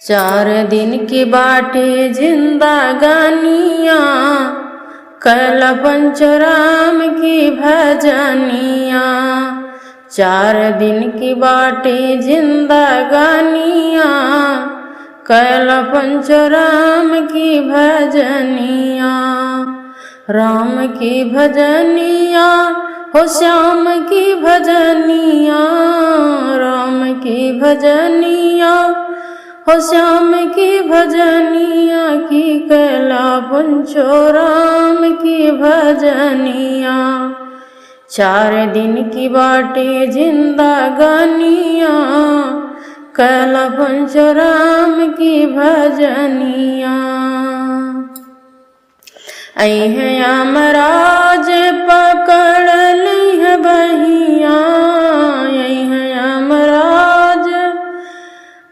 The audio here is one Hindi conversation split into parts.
4 दिन की बाटे जिंदगानिया, कल पंचराम की भजनिया। 4 दिन की बाटे जिंदगानिया, कल पंचराम की भजनिया। राम की भजनिया हो श्याम की भजनिया, राम की भजनिया हो श्याम की भजनिया की, कैला पंचो राम की भजनिया। 4 दिन की बाटे जिंदगानिया, कैला पंचो राम की भजनिया। ऐ है यमराज पकड़ ली है बहिया, ऐ है यमराज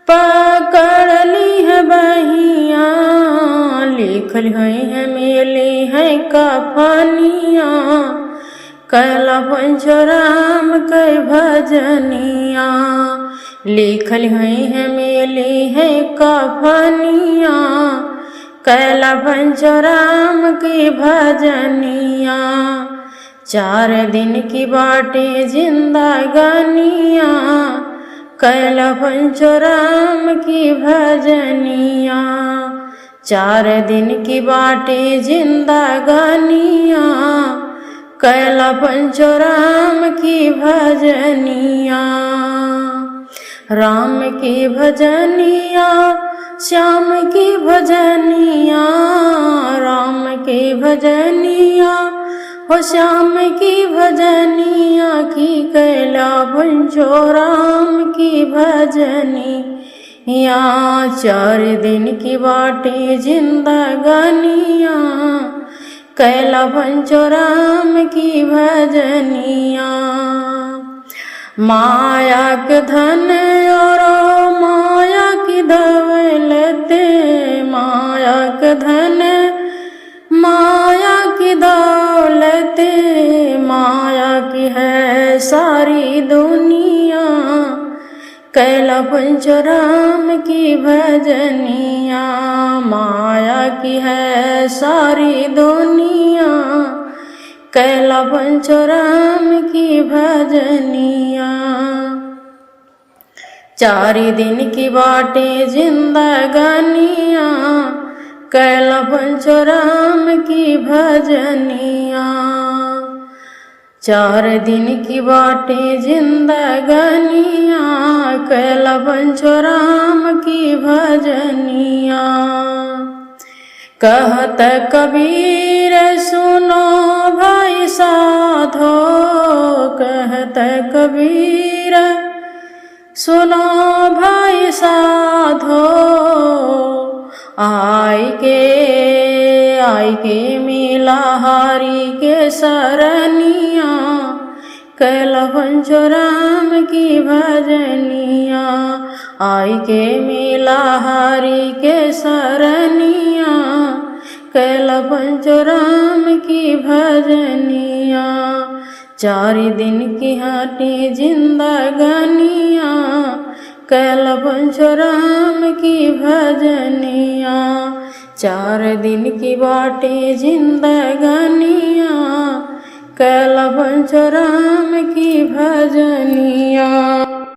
पकड़ ली है बहिया। लिखल है मेली है कफनिया, कैला पंचराम कै भजनिया। लिखल है मेली है कफनिया, कैला पंचराम की भजनिया। 4 दिन की बाटे जिंदगानिया, कैला पंचराम की भजनिया। 4 दिन की बाटे जिंदगानिया, कैला पंचराम की भजनिया। राम की भजनिया श्याम की भजनिया, राम की भजनिया हो श्याम की भजनिया की, कैला पंचो राम की भजनिया। 4 दिन की बाटे जिंदगानिया, कैला पंचो राम की भजनिया। माया के धन और माया की दौलते, माया के धन माया की दौलते, माया की है सारी दुनिया, कैला पंचराम की भजनिया। माया की है सारी दुनिया, कैला पंचराम की भजनिया। 4 दिन की बाटे जिंदगानिया, कैला पंचराम की भजनिया। 4 दिन की बाटे जिंदगानिया, कैला पंचराम की भजनिया। कहत कबीर सुनो भाई साधो, कहत कबीर सुनो भाई साधो। आई के मिला हारी के सरनिया, कैला पंचराम की भजनिया। आई के मिला हारी के सरनिया, कैला पंचराम की भजनिया। 4 दिन की हाटी जिंदगानिया, कैला पंचराम की भजनिया। 4 दिन की बाटे जिंदगानिया, कैला पंचराम की भजनिया।